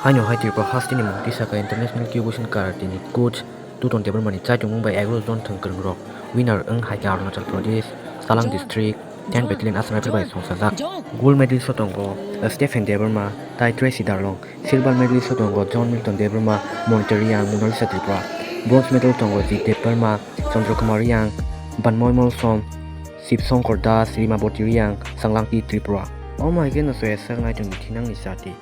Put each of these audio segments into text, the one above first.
Hanyo hai Tripura Hasteni Mung Tisai International Kyokushin Karate ni coach Tutan Debbarma ni Chai Mung by Agro Zone Thwgwi rock winner hai Arunachal Pradesh Salang District 10 Battalion Assam Rifle by Songsajak gold medalist sotongo Stephen Debbarma Tai Tracy Darlong silver medalist sotongo John Milton Debbarma Monetary Yang Mona Lisa Tripura bronze medal tongo Zi Debbarma Chandrakumar Yang Banmoy Molsom Sipsong Kordas Rima Botiri Yang Sanglangti Tripura. Oh my goodness, so sang ngai tung thinang ni sati.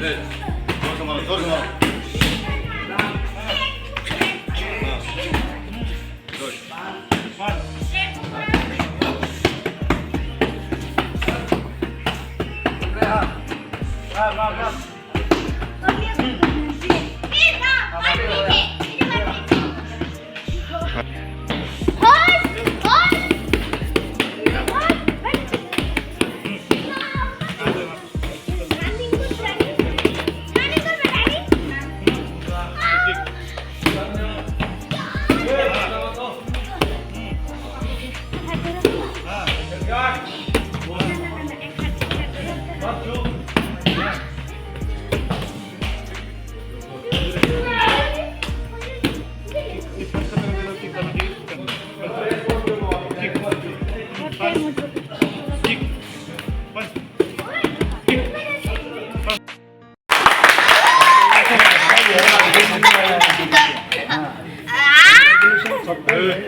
네, 도와줘 마.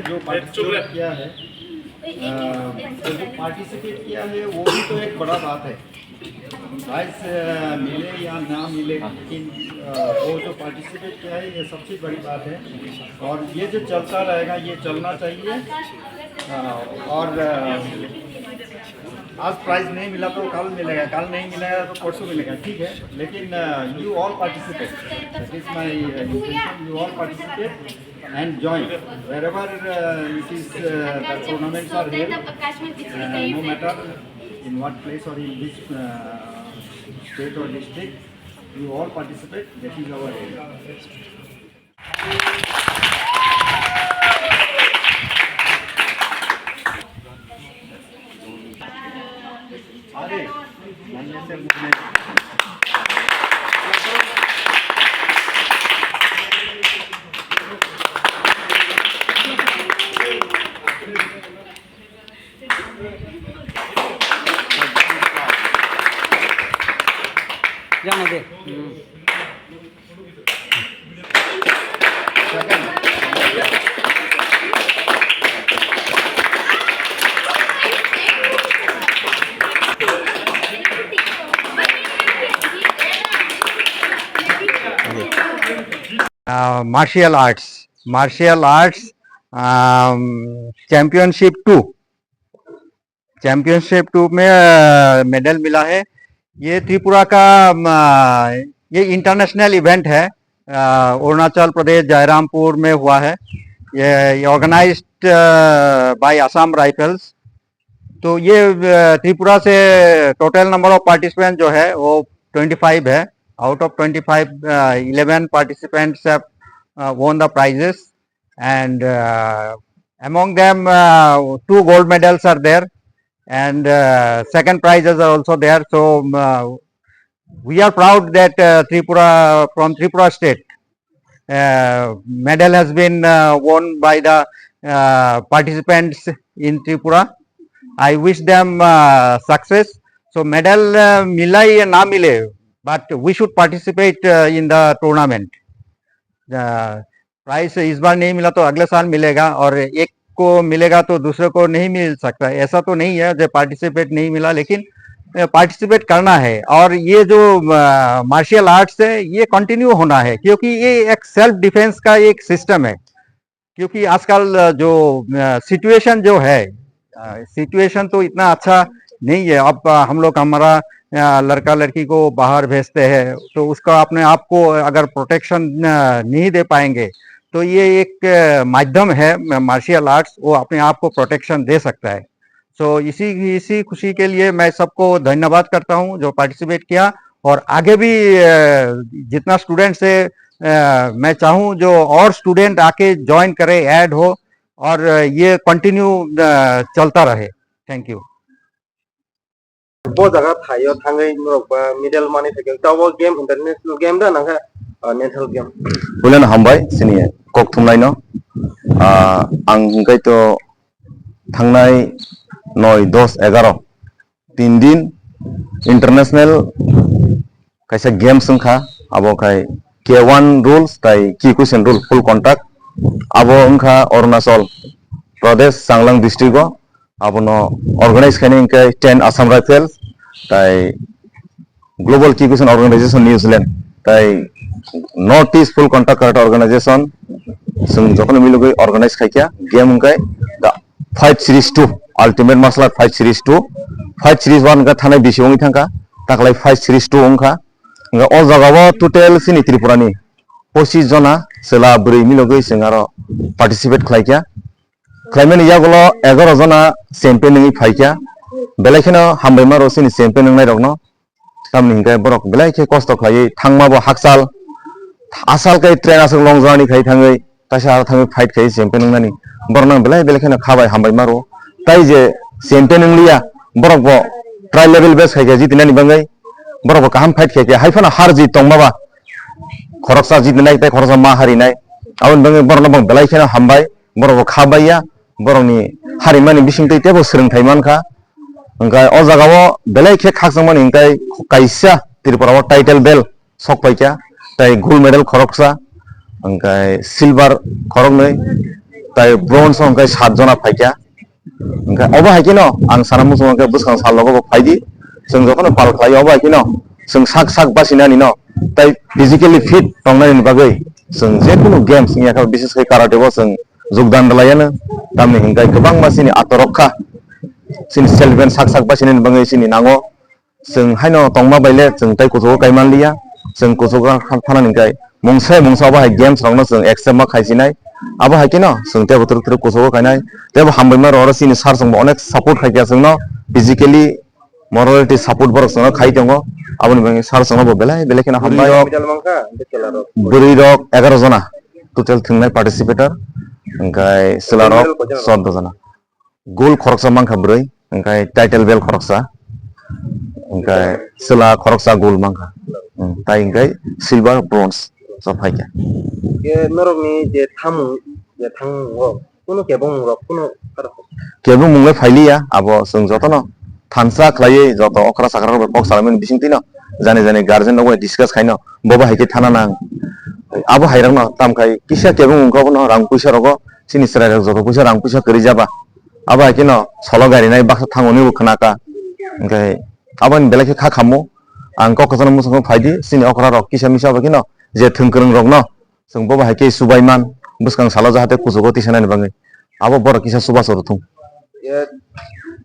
जो participate किया है जो participate किया है वो भी तो एक बड़ा बात है। प्राइज मिले या ना मिले, लेकिन वो जो पार्टिसिपेट किया है ये सबसे बड़ी बात है। और ये जो चलता रहेगा, ये चलना चाहिए। और आज प्राइज नहीं मिला तो कल मिलेगा, कल नहीं मिलेगा तो परसों मिलेगा, ठीक है। लेकिन you all participate, that is my intention. You all participate and join wherever it is the tournaments are held, no matter in what place or in which state or district, you all participate. That is our aim. जाने दे। Martial arts championship 2 में medal मिला है। ये त्रिपुरा का ये international event है, अरुणाचल प्रदेश जयरामपुर में हुआ है। ये ऑर्गेनाइज्ड बाय असम राइफल्स। तो ये त्रिपुरा से टोटल नंबर ऑफ पार्टिसिपेंट जो है वो 25 है। Out of 25, 11 participants have won the prizes, and among them 2 gold medals are there, and second prizes are also there. So we are proud that from Tripura state medal has been won by the participants in Tripura. I wish them success. So medal mila ya na mile, but we should participate in the tournament. Price इस बार नहीं मिला तो अगले साल मिलेगा, और एक को मिलेगा तो दूसरे को नहीं मिल सकता। ऐसा तो नहीं है जो पार्टिसिपेट नहीं मिला, लेकिन पार्टिसिपेट करना है। और ये जो मार्शल आर्ट्स है ये कंटिन्यू होना है, क्योंकि ये एक सेल्फ डिफेंस का एक सिस्टम है क्योंकि आजकल जो सिचुएशन जो है, सिचुएशन तो इतना अच्छा नहीं है। अब हम लोग हमारा लड़का लड़की को बाहर भेजते हैं तो उसका अपने आप को अगर प्रोटेक्शन नहीं दे पाएंगे तो ये एक माध्यम है मार्शियल आर्ट्स, वो अपने आप को प्रोटेक्शन दे सकता है। सो इसी खुशी के लिए मैं सबको धन्यवाद करता हूँ जो पार्टिसिपेट किया, और आगे भी जितना स्टूडेंट्स है मैं चाहूँ जो और स्टूडेंट आके ज्वाइन करे, ऐड हो, और ये कंटिन्यू चलता रहे। Thank you. बहुत जगह थायो थांगै नरकबा मिडल माने थायो तावो गेम इंटरनेशनल गेम दा नागा नेशनल गेम बुलन हामबाय सिनि कक थुमनायनो आं हिंखाय तो थांनाय 9, 10, 11 3 दिन इंटरनेशनल कैसे गेम संखा आबो खाय K1 rules tai Kyokushin rule full contact abo angkha Arunachal Pradesh Sanglang district o abono organize khani ingkai 10 Assam Rifles tai Global Kyokushin Organization New Zealand tai North East full contact karate organization sung jokon milugai organize khaikya game ingkai the Fight Series 2 Ultimate Martial Art Fight Series 2 Fight Series 1 ga thanai bisongi thangka taklai Fight Series 2 ongkha nga o jagao total sini Tripura ni 25 jona sela bri milogai singaro participate khlaikya khlaimani yagulo 11 jona champion ni phaikya belaikeno hambaima ro sini champion nai rokno tamni hingkai borok belaike kosto khlai thangma bo haksal asal kai train asal long journey khai thangai tasa thangai fight khai champion nani borna belai belaikeno khabai hambaima ro tai je champion ngliya borok bo trial level base khai jitinani bangai borok bo kaham fight khai haifana har jit tongmaba khoroksa jitnai tai khoroksa ma harinai abon bangai borna bang belaikeno hambai borok bo khabaiya borokni harimani bisingtai tebo srengthai mankha angkai o jagao belai khe khaksangmani ingkai kaisa Tripura o title belt sokpaikya tai gold medal khoroksa angkai silver khoroknai tai bronze angkai 7 jona phaikya angkai obo haikino ang sanamu angkai buskang salogo phaidi जों जखन पाल खायो अबा किनो जों साक साक बासिनानि न ताइ फिजिकली फिट तंनायनि बागै जों जेकुनु गेम्स नि आखाव बिसेस kai karate bo जों योगदान लायानो तामनि हिंगाय गोबां मासिनि आत्मरक्षा सिनि सेल्फ डिफेन्स साक साक बासिनानि बागै सिनि नांगो जों हायनो तंमा बायले जों ताइ कोजो गायमानलिया जों कोजो फानानि गाय मुंसा बाहाय गेम्स रावनो जों एक्सेप्ट मा खायसिनाय आबा हायकिनो जों ते बोथोर बोथोर कोजो गायनाय तेबो हामबायमा रो सिनि सार जों अनेक सपोर्ट खायकिया जोंनो physically morality support borok sono khai tongo aboni bangi sar sono bo belai belekena hambai middle मांका बेचेला रो buri rok 11 jona total thingnai participator engkai sela rok 14 jona gold khoroksa mangkha broi engkai title belt khoroksa engkai sela khoroksa gold mangkha tai engkai silver bronze so phaikya के नरक नि जे थामु जे थांग रो कुनो केबं रो कुनो kebu mungai phailiya abo जों jotono थानसा खलायै जत अखरा साखरा बक सालामनि बिसिंतिनो जाने जाने guardian नगो discuss खाइनो बबा हाइके थाना नां आबो हाइरां न तामखाय किसा केबो मुंखौ न रां पैसा रगो सिनि सराय जत पैसा रां पैसा करि जाबा आबा हाइके न सल गारि नाय बाखा थांगोनि खनाका ओंखाय आबानि बेलाखे खा खामो आं ककजन मुसंखौ फाइदि सिनि अखरा रक किसा मिसा बाखि न जे थोंकरं रक न जों बबा हाइके सुबायमान बुसकां साला जाहाते कुजुगो तिसानानि बाङै आबो बर किसा सुबा सरथुं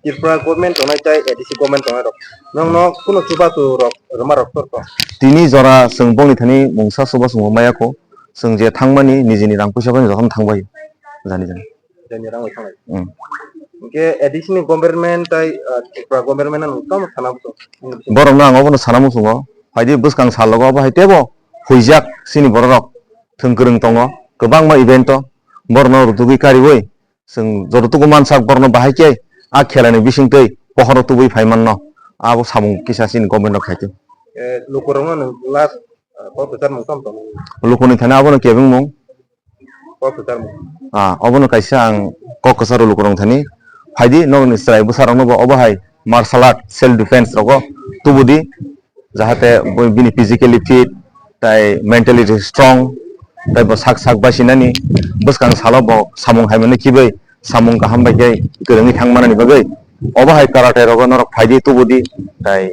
Tripura government onai tai ADC government onai rok nong no kuno chuba tu rok roma rok tor ko tini jora जों बंनि थानि मुंसा सुबा सुंग मायाखौ जों जे थांमानि निजिनि रां पैसा बानि जखन थांबाय जानि jani rang thang ke ADC ni government tai Tripura government an kam thana bu borok na angobno sanamu sungo faidi buskang salogo ba haitebo huijak sini borok thongkrong tongo gobang ma event to borno rutugi kariwoi जों जरतुगु मानसा borno bahaike a khelani bisingtei pohoro tubui phaimanno abo samung kisasin government khaite lukurong no last ko putar mung kam to lukuni thana abono kebung mung ko putar mung abono kaisa ang kokosaro lukurong thani faidi nogni strai busarong no obo hai martial art self defense rogo tubudi jahate bini physically fit tai mentally strong tai bo sak sak basinani buskang salo bo samung haimani kibai samung kaham bagai kerengi thangmanani bagai obo hai karate rogo norok faidi tubudi tai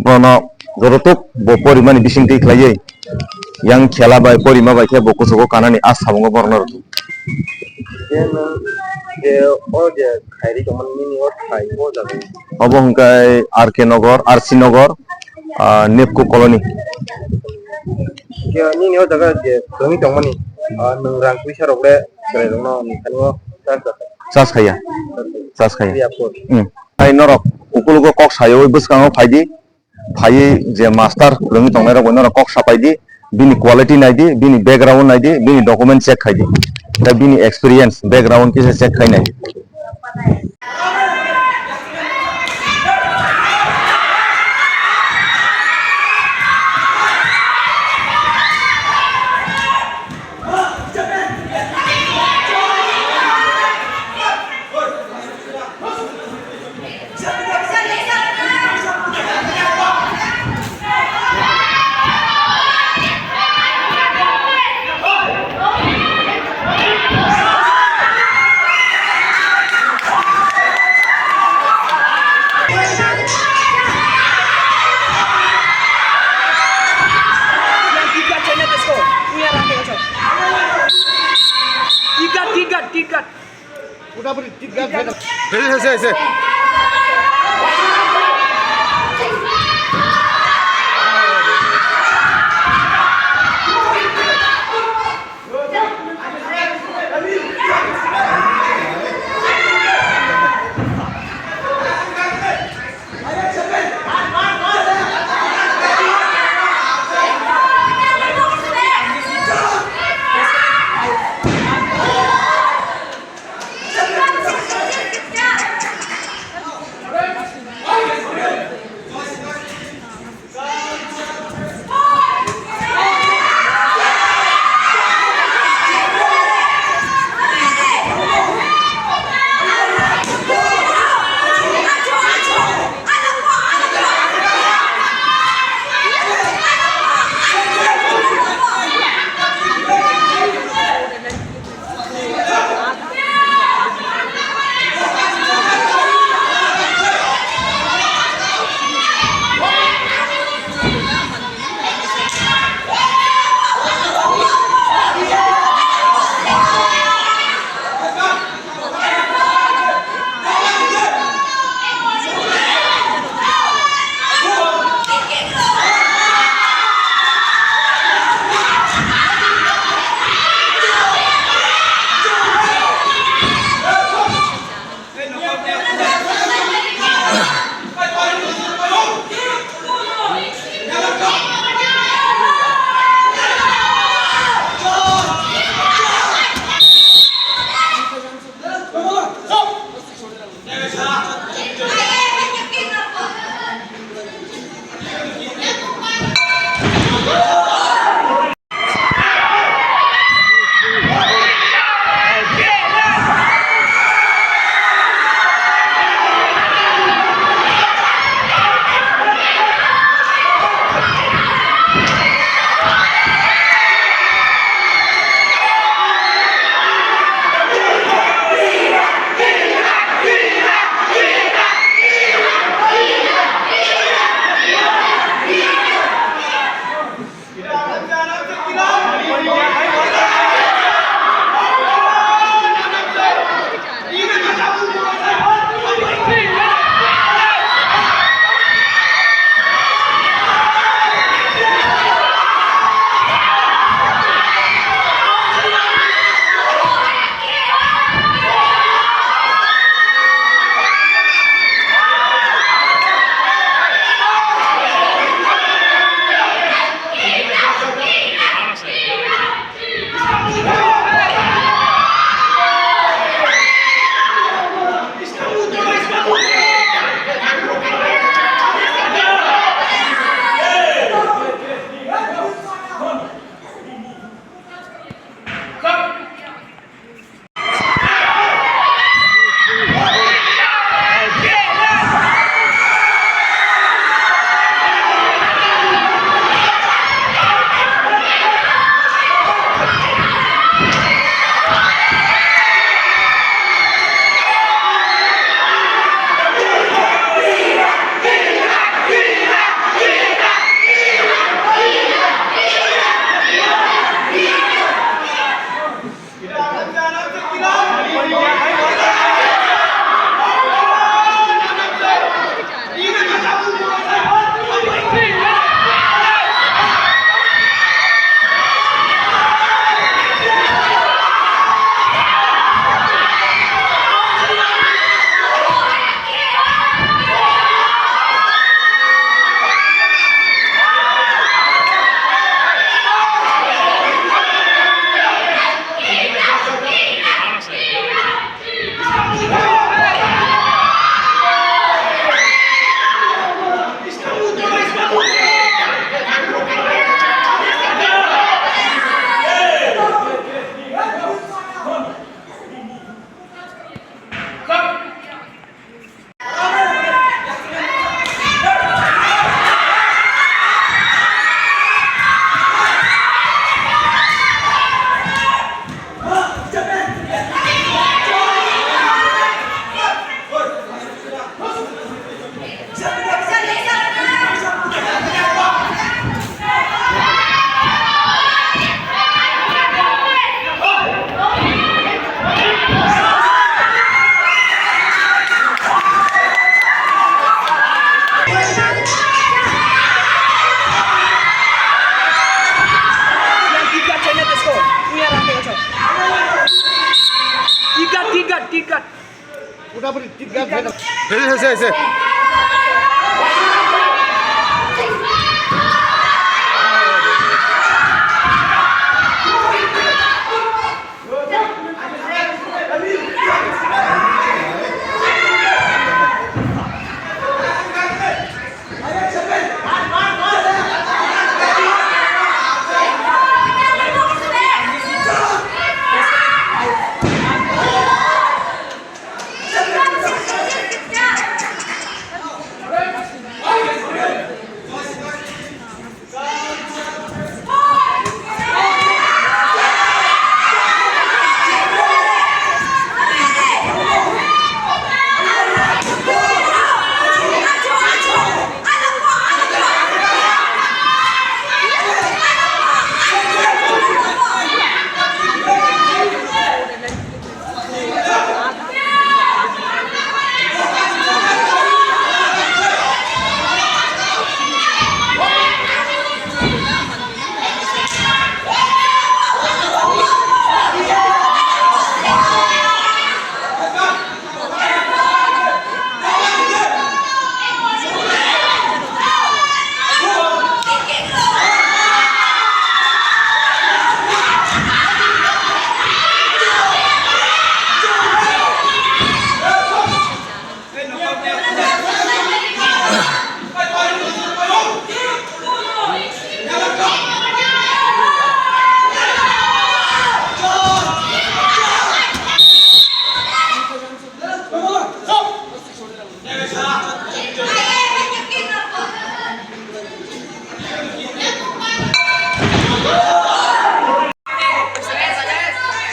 bono jorotuk bo porimani bisingti khlaiei yang khela bai porima bai ke boko soko kanani asabongo bornor Then the Khairi Common meaning or Thai was a obo hungkai RK Nogor RC Nogor Nepco colony meaning of the Tony Tomani, Nurang Fisher of the Kano, sas khaya ai norok ukulugo kok sayo buskango phaidi phai je master lungi tongnai rok norok kok sapaidi bini quality naidi bini background naidi bini document check khaidi da bini experience background kise check khainai Tiga. Udah beri tiga. Saya.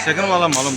Second वाला मालूम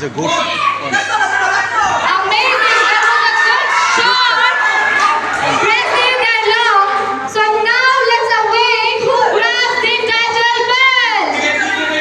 is a good one. Amazing! That was a good shot! Impressive and long. So now let's await who grabs the title belt.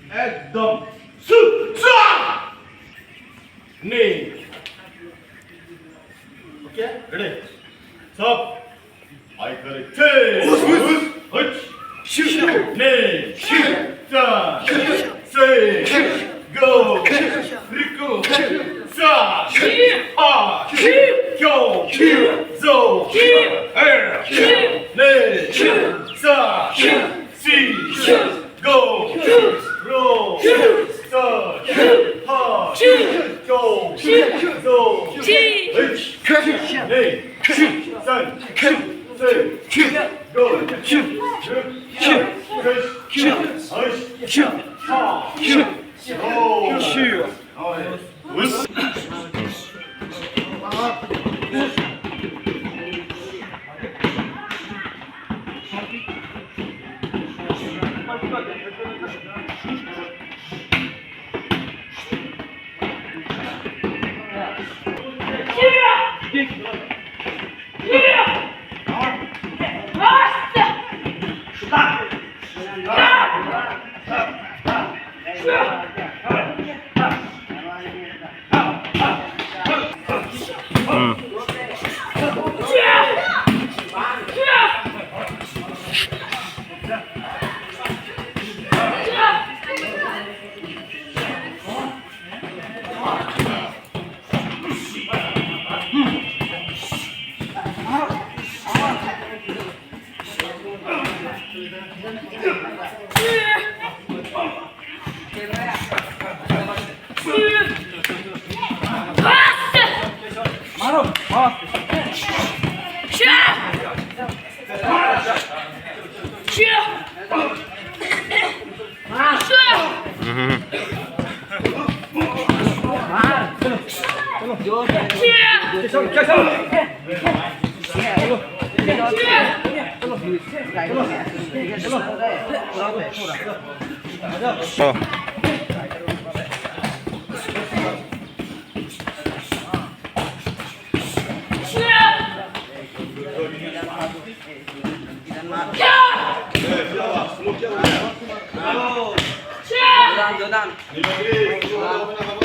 एकदम सुचा नहीं okay ready सब आई करे थे Hutch नहीं चा से go Rikha sa ha kyo zo ne sa si go ro sa ha kyo zo ne san se go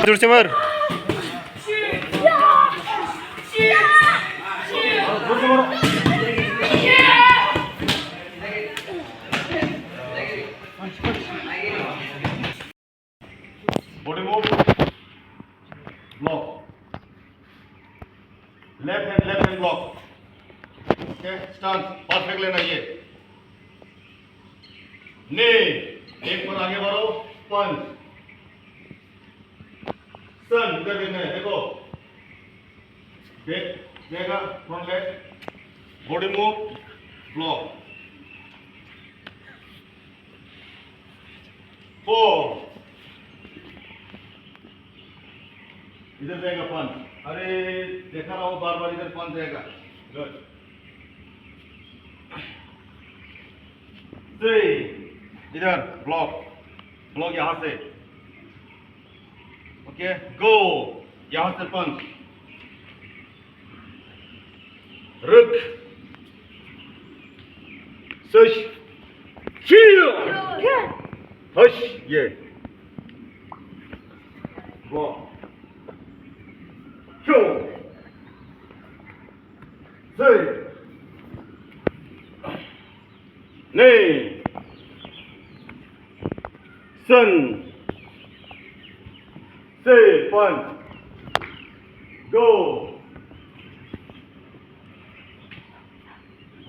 Dursimur. Body move. Block. Left hand block. Okay, stance. Perfect लेना ये. Knee. एक पर आगे बढ़ो. Punch. Sun. इधर देखना है. देखो. देखा. Front leg. Body move. Block. 4. इधर जाएगा पंच. अरे देखा रहा हूँ बार बार इधर पंच जाएगा. गुड. 3. इधर ब्लॉक यहाँ से. Okay go. यहाँ से पंच. रुक. सश. हश. ये block. Go. Say. Nay. Sun. Say. Punch. Go.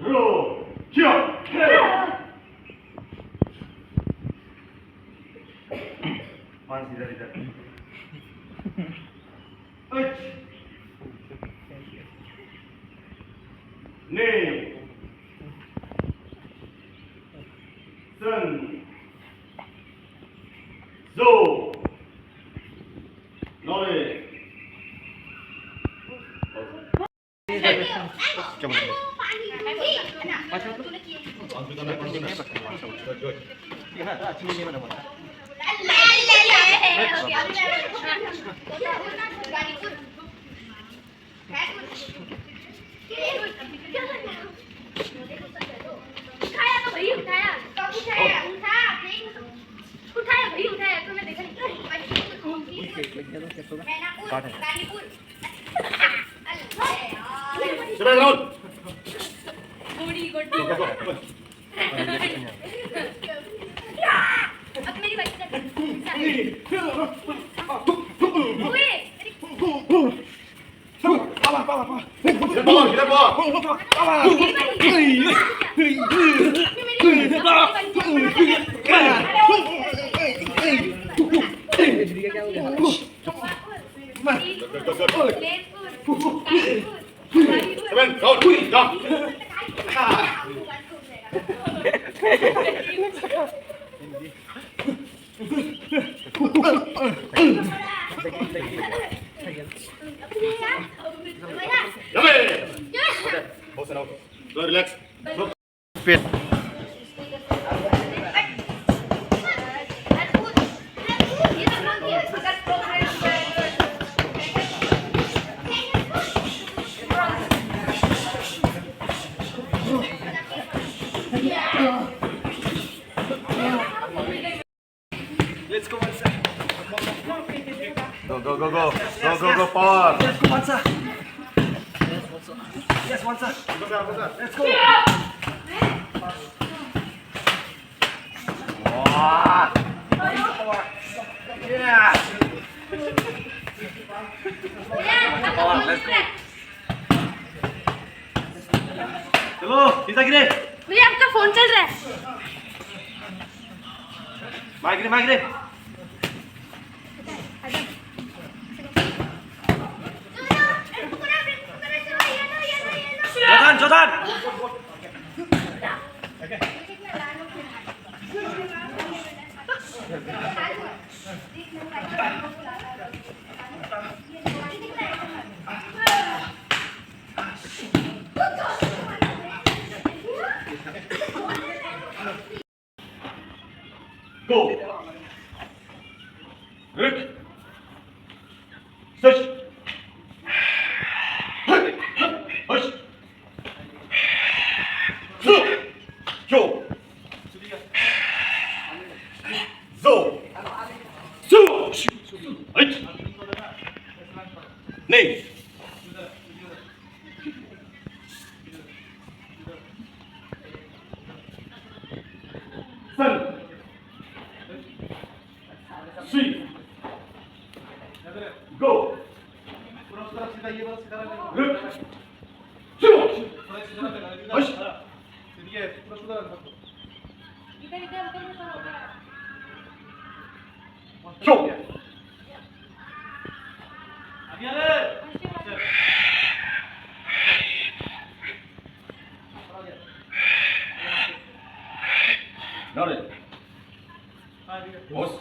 Roll. Jump. Punch इधर. Knee. Sun. Zo. Nore. उठाया तो भई उठाया कब उठाया उठा उठाया भई उठाया Sudah Raul. अब मेरी बात Kita bawa. Seven, Raul, jump. Bosan Raul. Relax. Fit. Go, power. चलो सीधा गिरे भैया आपका फोन चल रहा है माइक रे जोधान Go. Rick. Search. Hush. Go. Zo. Zo. Hush. Nee. Sun. Three. Go. Look. Two. Hush. Go. Got it. Boss.